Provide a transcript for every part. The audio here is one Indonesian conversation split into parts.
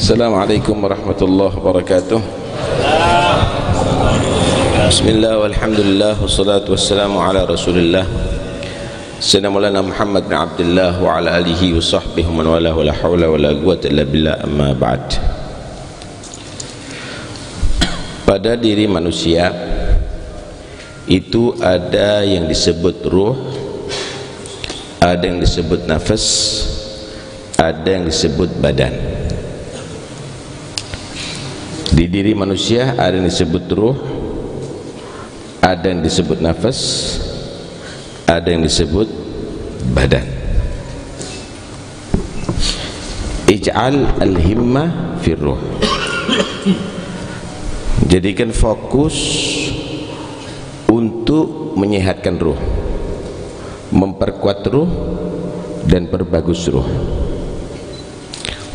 Assalamualaikum warahmatullahi wabarakatuh. Bismillah walhamdulillah wassalatu wassalamu ala rasulillah Sayyidina Maulana Muhammad bin Abdullah wa ala alihi wa sahbihi wa man wala wa la hawla wa la quwwata illa billah, amma ba'd. Pada diri manusia itu ada yang disebut ruh, ada yang disebut nafas, ada yang disebut badan. Di diri manusia ada yang disebut ruh, ada yang disebut nafas, ada yang disebut badan. Ij'al al-himmah fi ruh. Jadikan fokus untuk menyehatkan ruh, memperkuat ruh dan perbagus ruh.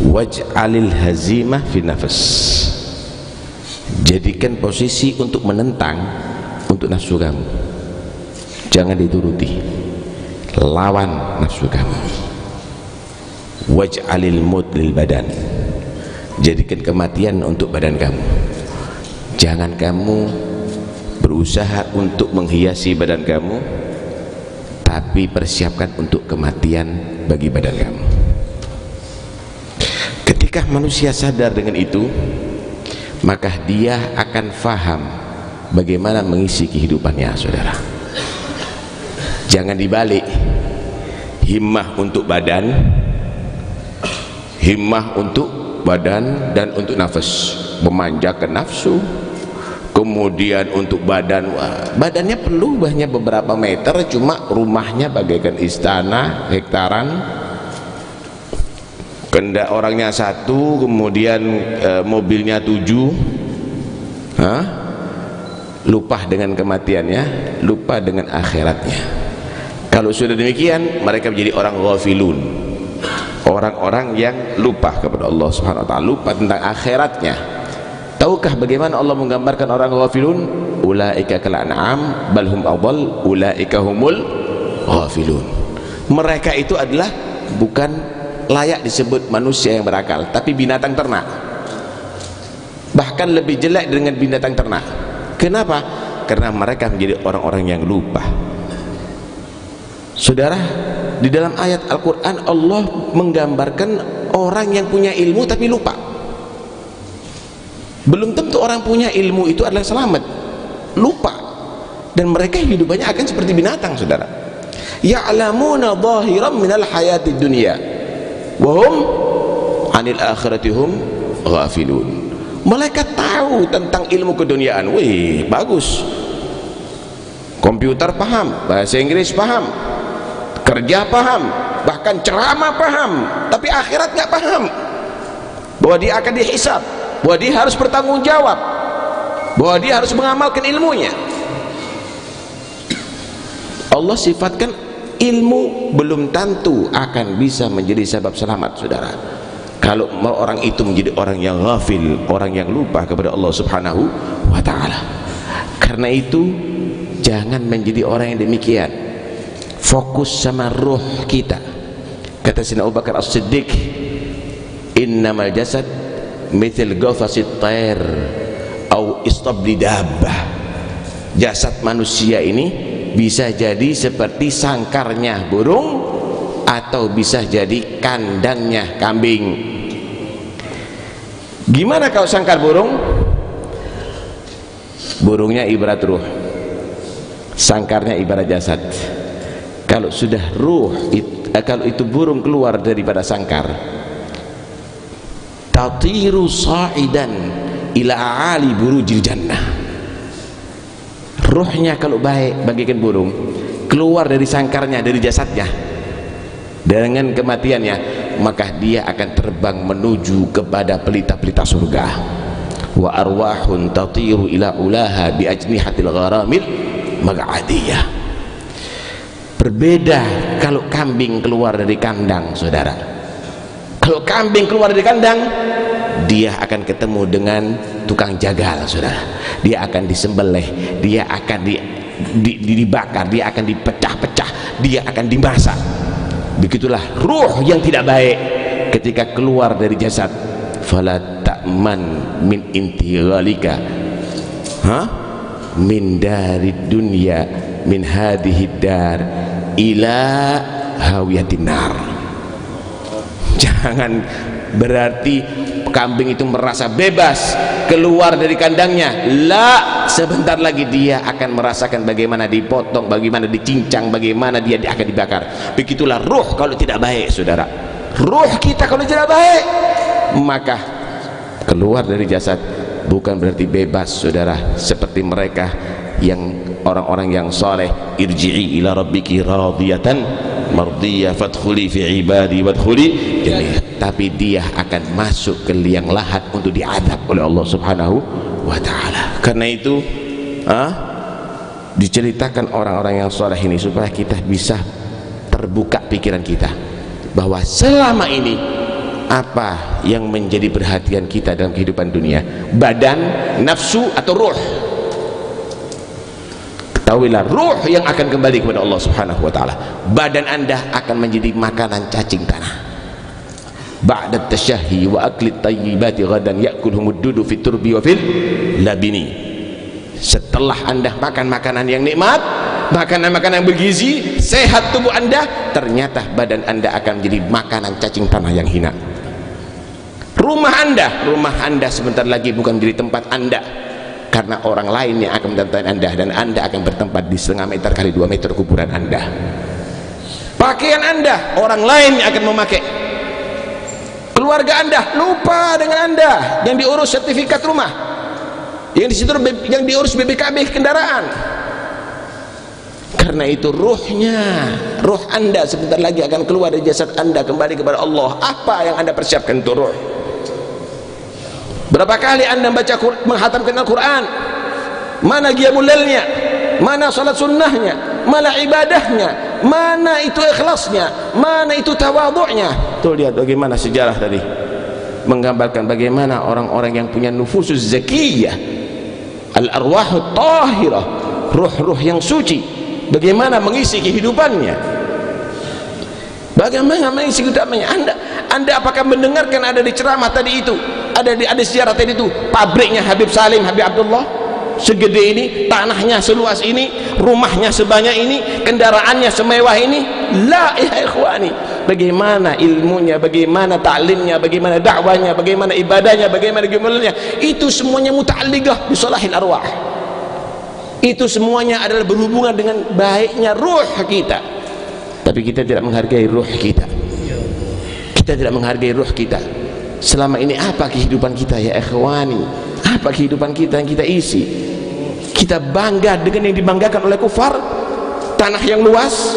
Waj'alil hazimah fi nafas. Jadikan posisi untuk menentang untuk nafsu kamu, jangan dituruti, lawan nafsu kamu. Waj'alil maut lil badan. Jadikan kematian untuk badan kamu, jangan kamu berusaha untuk menghiasi badan kamu, tapi persiapkan untuk kematian bagi badan kamu. Ketika manusia sadar dengan itu, maka dia akan faham bagaimana mengisi kehidupannya, saudara. Jangan dibalik, himmah untuk badan, himmah untuk badan dan untuk nafas, memanjakan nafsu. Kemudian untuk badan, badannya perlu banyak beberapa meter, cuma rumahnya bagaikan istana hektaran, kendak orangnya satu, kemudian mobilnya 7. Lupa dengan kematiannya, lupa dengan akhiratnya. Kalau sudah demikian, mereka menjadi orang ghafilun, orang-orang yang lupa kepada Allah Subhanahu wa ta'ala, lupa tentang akhiratnya. Tahukah bagaimana Allah menggambarkan orang ghafilun? Ulaika kal an'am bal hum adall, ulaika humul ghafilun. Mereka itu adalah bukan layak disebut manusia yang berakal, tapi binatang ternak, bahkan lebih jelek dengan binatang ternak. Kenapa? Karena mereka menjadi orang-orang yang lupa. Saudara, di dalam ayat Al-Quran Allah menggambarkan orang yang punya ilmu tapi lupa. Belum tentu orang punya ilmu itu adalah selamat, lupa, dan mereka hidupannya akan seperti binatang, saudara. Ya'lamuna zahiran minal hayatid dunya wahum anil akhiratihum ghafilun. Mereka tahu tentang ilmu keduniaan. Wih, bagus, komputer paham, bahasa Inggris paham, kerja paham, bahkan ceramah paham, tapi akhirat nggak paham, bahwa dia akan dihisab, bahwa dia harus bertanggung jawab, bahwa dia harus mengamalkan ilmunya. Allah sifatkan ilmu belum tentu akan bisa menjadi sebab selamat, saudara. Kalau orang itu menjadi orang yang ghafil, orang yang lupa kepada Allah Subhanahu wa ta'ala. Karena itu jangan menjadi orang yang demikian. Fokus sama ruh kita. Kata Sayyidina Abu Bakar As-Siddiq, innamal jasad mithil ghafasit tayr au istabli dabbah. Jasad manusia ini bisa jadi seperti sangkarnya burung atau bisa jadi kandangnya kambing. Gimana kalau sangkar burung? Burungnya ibarat ruh, sangkarnya ibarat jasad. Kalau sudah ruh, kalau itu burung keluar daripada sangkar, tatiru sa'idan ila a'ali burujil jannah. Ruhnya kalau baik bagaikan burung, keluar dari sangkarnya, dari jasadnya, dengan kematiannya, maka dia akan terbang menuju kepada pelita-pelita surga. Wa arwahun tatiru ila ulaha bi ajnihatil gharamil mag'adiyah. Berbeda kalau kambing keluar dari kandang, saudara. Kalau kambing keluar dari kandang, dia akan ketemu dengan tukang jagal, saudara. Dia akan disembelih, dia akan dibakar, dia akan dipecah-pecah, dia akan dimasak. Begitulah ruh yang tidak baik ketika keluar dari jasad. Fala ta'man min intighalika min dari dunya min hadhihi dar ila hawiyatin nar. Jangan berarti kambing itu merasa bebas keluar dari kandangnya. La, sebentar lagi dia akan merasakan bagaimana dipotong, bagaimana dicincang, bagaimana dia akan dibakar. Begitulah ruh kalau tidak baik, saudara. Ruh kita kalau tidak baik, maka keluar dari jasad bukan berarti bebas, saudara, seperti mereka yang orang-orang yang saleh. Irji'i ila rabbiki radiyatan mardiyah fadkhuli fi ibadi wadkhuli jannah. Tapi dia akan masuk ke liang lahat untuk diadab oleh Allah Subhanahu wa taala. Karena itu diceritakan orang-orang yang saleh ini supaya kita bisa terbuka pikiran kita bahwa selama ini apa yang menjadi perhatian kita dalam kehidupan dunia, badan, nafsu atau ruh. Ketahuilah ruh yang akan kembali kepada Allah Subhanahu wa taala. Badan Anda akan menjadi makanan cacing tanah. Ba'da tasyahhi wa akli tayyibati ghadan ya'kulhumud dudu fit turbi wa fil labini. Setelah Anda makan makanan yang nikmat, makanan-makanan yang bergizi, sehat tubuh Anda, ternyata badan Anda akan menjadi makanan cacing tanah yang hina. Rumah Anda sebentar lagi bukan menjadi tempat Anda, karena orang lain yang akan mendatangi Anda, dan Anda akan bertempat di 1,5 meter kali 2 meter kuburan Anda. Pakaian Anda orang lain yang akan memakai. Keluarga Anda lupa dengan Anda, yang diurus sertifikat rumah, yang diurus BPKB kendaraan. Karena itu ruh Anda sebentar lagi akan keluar dari jasad Anda kembali kepada Allah. Apa yang Anda persiapkan untuk ruh? Berapa kali Anda menghatamkan Al-Quran? Mana qiyamul lailnya? Mana salat sunnahnya? Mana ibadahnya? Mana itu ikhlasnya? Mana itu tawadhu'nya? Tuh lihat bagaimana sejarah tadi menggambarkan bagaimana orang-orang yang punya nufusus zakiyah, al-arwahut tahirah, ruh-ruh yang suci, bagaimana mengisi kehidupannya, bagaimana mengisi kehidupannya. Anda apakah mendengarkan ada di ceramah tadi itu, ada sejarah tadi itu, pabriknya Habib Salim, Habib Abdullah segede ini, tanahnya seluas ini, rumahnya sebanyak ini, kendaraannya semewah ini? La, ya ikhwani, bagaimana ilmunya, bagaimana ta'limnya, bagaimana dakwanya, bagaimana ibadahnya, bagaimana gimana, itu semuanya muta'alliqah bi salahil arwah. Itu semuanya adalah berhubungan dengan baiknya ruh kita. Tapi kita tidak menghargai ruh kita. Kita tidak menghargai ruh kita. Selama ini apa kehidupan kita, ya ikhwani? Apa kehidupan kita yang kita isi? Kita bangga dengan yang dibanggakan oleh kufar, tanah yang luas,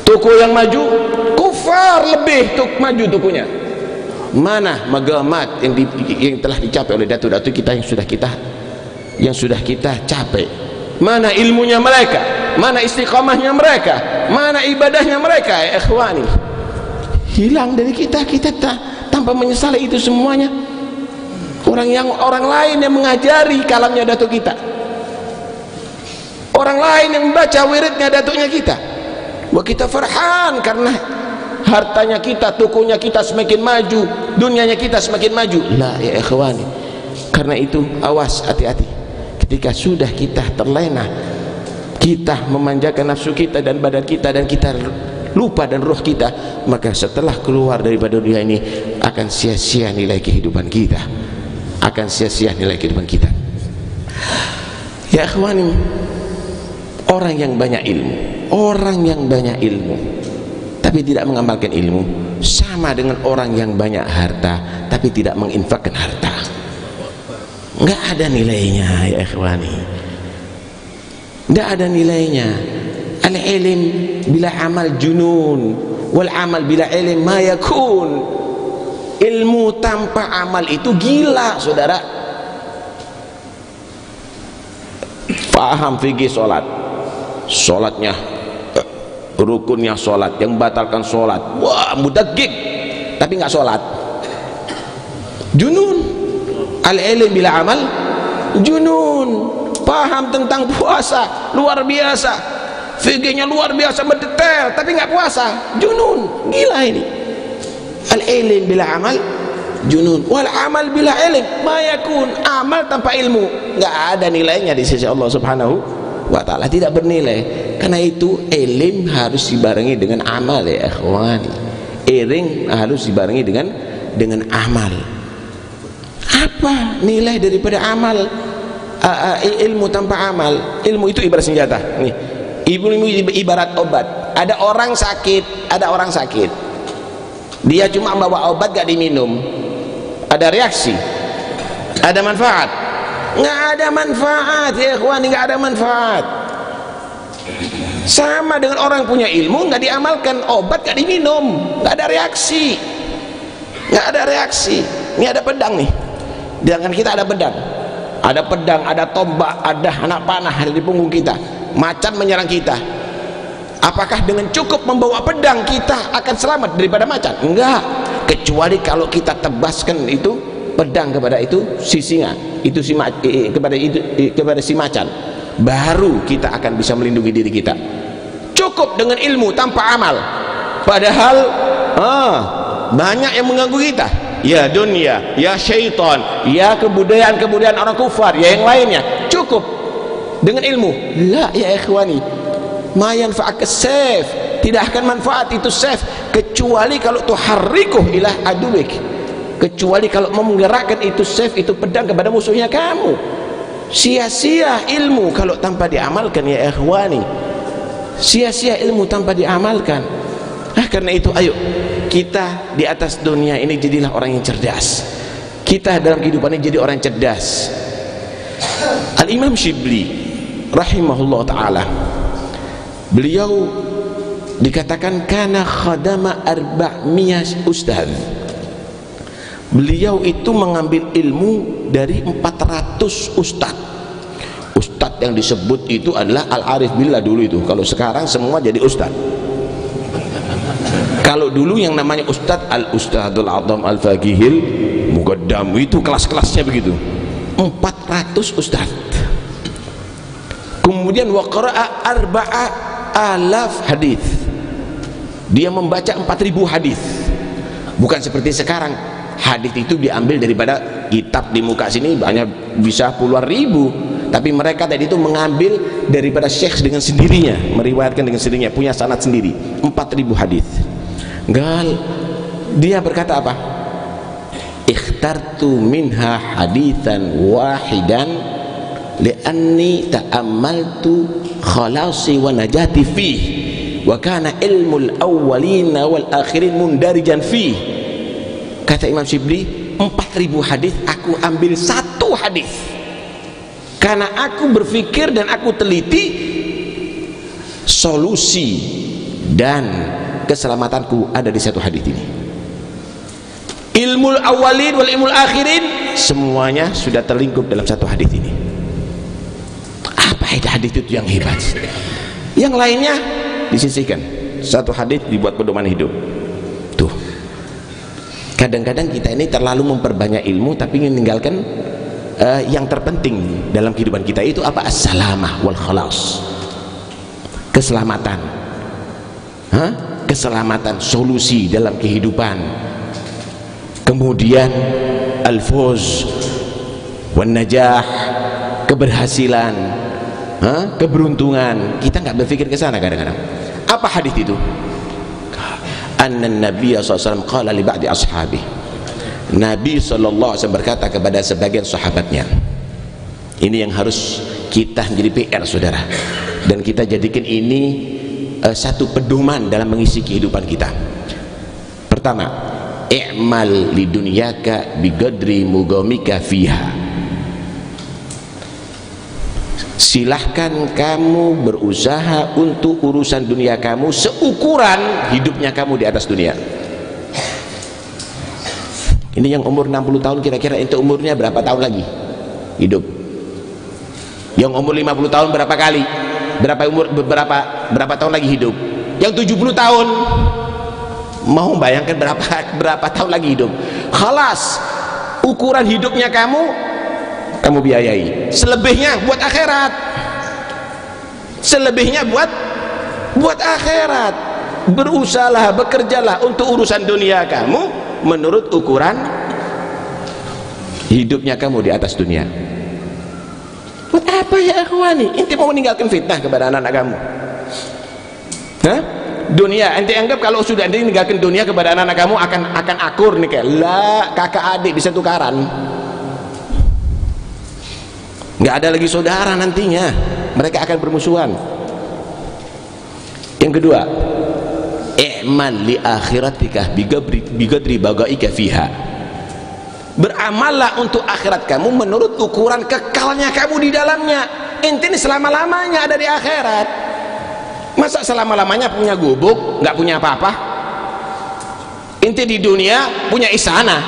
toko yang maju. Kufar lebih maju tokonya. Mana magamat yang telah dicapai oleh datu-datu kita yang sudah kita capai? Mana ilmunya mereka? Mana istiqamahnya mereka? Mana ibadahnya mereka, ya ikhwani? Hilang dari kita tanpa menyesali itu semuanya. Orang lain yang mengajari kalamnya datuk kita, orang lain yang membaca wiridnya datuknya kita, wah kita farhan karena hartanya kita, tokonya kita semakin maju, dunianya kita semakin maju. La, ya ikhwani, karena itu awas, hati-hati ketika sudah kita terlena, kita memanjakan nafsu kita dan badan kita, dan kita lupa dan ruh kita, maka setelah keluar daripada dunia ini akan sia-sia nilai kehidupan kita, akan sia-sia nilai kehidupan kita. Ya ikhwani, orang yang banyak ilmu tapi tidak mengamalkan ilmu sama dengan orang yang banyak harta tapi tidak menginfakkan harta. Enggak ada nilainya, ya ikhwani, enggak ada nilainya. Al-ilm bila amal junun, wal amal bila ilm ma yakun. Ilmu tanpa amal itu gila, saudara. Paham fikih solatnya, rukunnya solat, yang membatalkan solat, wah mudakik, tapi nggak solat, junun. Al-ilm bila amal junun. Paham tentang puasa luar biasa, fikihnya luar biasa mendetail tapi nggak puasa, junun, gila ini. Al-ilm bila amal junun, wal amal bila ilm ma yakun. Amal tanpa ilmu nggak ada nilainya di sisi Allah Subhanahu wa ta'ala, tidak bernilai. Karena itu ilm harus dibarengi dengan amal ya ikhwani. Ilm harus dibarengi dengan amal. Apa nilai daripada amal? Ilmu tanpa amal. Ilmu itu ibarat senjata nih. Ilmu ibarat obat. Ada orang sakit, dia cuma bawa obat gak diminum, ada reaksi, ada manfaat? Nggak ada manfaat ya ikhwani, nggak ada manfaat. Sama dengan orang punya ilmu nggak diamalkan, obat nggak diminum, nggak ada reaksi, nggak ada reaksi. Ini ada pedang nih, di tangan kita ada pedang, ada tombak, ada anak panah ada di punggung kita, macan menyerang kita. Apakah dengan cukup membawa pedang kita akan selamat daripada macan? Enggak, kecuali kalau kita tebaskan itu pedang kepada itu si singa, itu kepada si macan, baru kita akan bisa melindungi diri kita. Cukup dengan ilmu tanpa amal. Padahal banyak yang mengganggu kita, ya dunia, ya syaitan, ya kebudayaan orang kufar, ya yang lainnya. Cukup dengan ilmu. La ya ikhwani, ma yanfa'aka sayf, tidak akan manfaat itu sayf kecuali kalau tuharrikuh ila aduwik, kecuali kalau menggerakkan itu sayf, itu pedang kepada musuhnya kamu. Sia-sia ilmu kalau tanpa diamalkan ya ikhwani, sia-sia ilmu tanpa diamalkan. Karena itu ayo kita di atas dunia ini jadilah orang yang cerdas. Kita dalam kehidupan ini jadi orang yang cerdas. Al-Imam Shibli rahimahullah ta'ala, beliau dikatakan kana khadama 400 ustaz. Beliau itu mengambil ilmu dari 400 ustaz. Ustaz yang disebut itu adalah al-arif billah dulu itu. Kalau sekarang semua jadi ustaz. Kalau dulu yang namanya ustaz, al-ustadzul azam al-faqihil muqaddam, itu kelas-kelasnya begitu. 400 ustaz. Kemudian wa qara'a 4,000 hadis. Dia membaca 4.000 hadis. Bukan seperti sekarang, hadis itu diambil daripada kitab di muka sini banyak bisa puluhan ribu, tapi mereka tadi itu mengambil daripada syekh dengan sendirinya, meriwayatkan dengan sendirinya, punya sanad sendiri, 4.000 hadis. Dia berkata apa? Ikhtartu minha hadithan wahidan li'anni ta'ammaltu khalasi wa najati fih wa kana ilmul awwalina wal akhirin mundarijan fih. Kata Imam Shibli, 4.000 hadis aku ambil satu hadis karena aku berpikir dan aku teliti solusi dan keselamatanku ada di satu hadis ini. Ilmul awalin wal ilmul akhirin semuanya sudah terlingkup dalam satu hadis ini. Apa itu hadis itu yang hebat? Yang lainnya disisihkan, satu hadis dibuat pedoman hidup. Tuh, kadang-kadang kita ini terlalu memperbanyak ilmu tapi meninggalkan yang terpenting dalam kehidupan kita, itu apa? As-salamah wal khalas, keselamatan. Keselamatan, solusi dalam kehidupan. Kemudian al-fuz wan najah, keberhasilan, keberuntungan. Kita nggak berpikir ke sana kadang-kadang. Apa hadis itu? Anna Nabi SAW qala li ba'di ashabi, Nabi SAW berkata kepada sebagian sahabatnya. Ini yang harus kita jadi PR saudara, dan kita jadikan ini satu pedoman dalam mengisi kehidupan kita. Pertama, i'mal li dunyaka biqadri mugamika fiha. Silahkan kamu berusaha untuk urusan dunia kamu seukuran hidupnya kamu di atas dunia. Ini yang umur 60 tahun, kira-kira itu umurnya berapa tahun lagi hidup? Yang umur 50 tahun berapa kali? Berapa tahun lagi hidup? Yang 70 tahun mau bayangkan berapa tahun lagi hidup? Khalas, ukuran hidupnya kamu biayai. Selebihnya buat akhirat, selebihnya buat buat akhirat. Berusahalah, bekerjalah untuk urusan dunia kamu menurut ukuran hidupnya kamu di atas dunia. Buat apa ya akhwani? Inti mau meninggalkan fitnah kepada anak-anak kamu? Hah? Dunia, ente anggap kalau sudah ente meninggalkan dunia kepada anak-anak kamu akan akur nih kayak lah, kakak adik bisa tukaran. Nggak ada lagi saudara nantinya, mereka akan bermusuhan. Yang kedua, i'mal li akhiratika bigadri bagaika fiha. Beramallah untuk akhirat kamu menurut ukuran kekalnya kamu di dalamnya. Ente ini selama-lamanya ada di akhirat. Masa selama-lamanya punya gubuk, nggak punya apa-apa? Ente di dunia punya istana,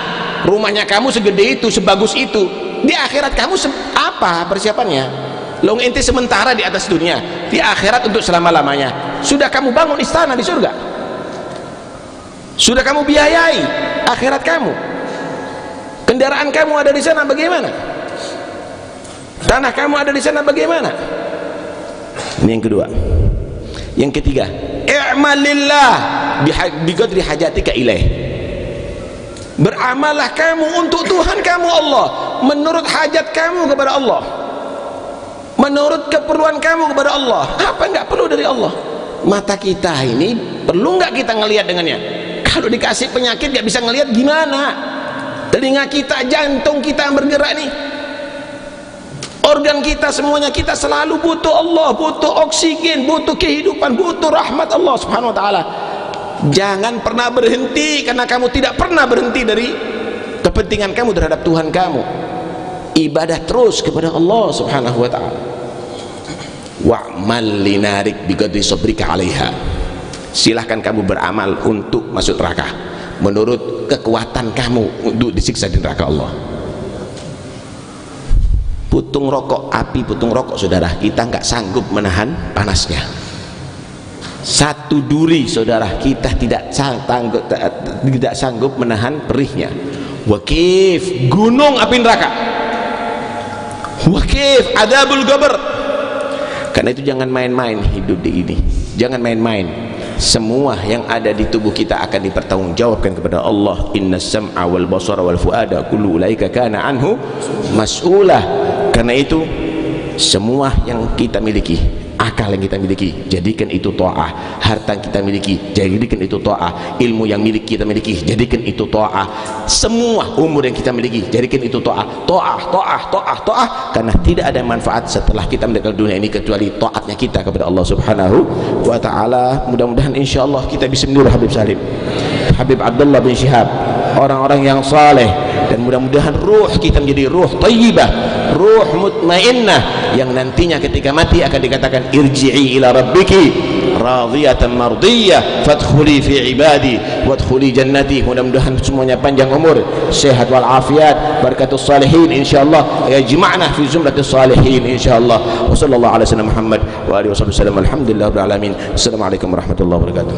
rumahnya kamu segede itu, sebagus itu. Di akhirat kamu apa persiapannya? Long ente sementara di atas dunia, di akhirat untuk selama-lamanya. Sudah kamu bangun istana di surga? Sudah kamu biayai akhirat kamu? Kendaraan kamu ada di sana bagaimana? Tanah kamu ada di sana bagaimana? Ini yang kedua. Yang ketiga, i'malillah biqadri hajatika ilaih. Beramallah kamu untuk Tuhan kamu Allah menurut hajat kamu kepada Allah, menurut keperluan kamu kepada Allah. Apa enggak perlu dari Allah? Mata kita ini perlu enggak kita ngelihat dengannya? Kalau dikasih penyakit enggak bisa ngelihat gimana? Telinga kita, jantung kita yang bergerak nih, organ kita, semuanya kita selalu butuh Allah, butuh oksigen, butuh kehidupan, butuh rahmat Allah subhanahu wa ta'ala. Jangan pernah berhenti, karena kamu tidak pernah berhenti dari kepentingan kamu terhadap Tuhan kamu. Ibadah terus kepada Allah subhanahu wa ta'ala. Wa'mal linarik biqadri sabrika 'alaiha. Silahkan kamu beramal untuk masuk neraka menurut kekuatan kamu untuk disiksa di neraka Allah. Putung rokok, api putung rokok saudara, kita nggak sanggup menahan panasnya. Satu duri saudara, kita tidak sanggup menahan perihnya. Wakif gunung api neraka, wakif adabul qabr. Karena itu jangan main-main hidup di ini, jangan main-main. Semua yang ada di tubuh kita akan dipertanggungjawabkan kepada Allah. Inna sam'a wal basara wal fuada kullu ulaika kana anhu mas'ulah. Karena itu semua yang kita miliki, akal yang kita miliki, jadikan itu ta'ah. Harta yang kita miliki, jadikan itu ta'ah. Ilmu yang kita miliki, jadikan itu ta'ah. Semua umur yang kita miliki, jadikan itu ta'ah. Ta'ah, ta'ah, ta'ah, ta'ah. Karena tidak ada manfaat setelah kita meninggal dunia ini kecuali ta'atnya kita kepada Allah subhanahu wa ta'ala. Mudah-mudahan insyaallah kita bisa meniru Habib Salim, Habib Abdullah bin Syihab, orang-orang yang saleh, dan mudah-mudahan ruh kita menjadi ruh thayyibah, ruh mutmainnah, yang nantinya ketika mati akan dikatakan irji'i ila rabbiki radiyatan mardiyah fadkhuli fi ibadi wadkhuli jannati. Mudah-mudahan semuanya panjang umur, sehat wal afiat, barakatus salihin insyaallah, yajma'na fi zumratis salihin insyaallah. Wa sallallahu ala sayyidina Muhammad wa alihi wasallam. Alhamdulillahirabbil alamin. Assalamualaikum warahmatullahi wabarakatuh.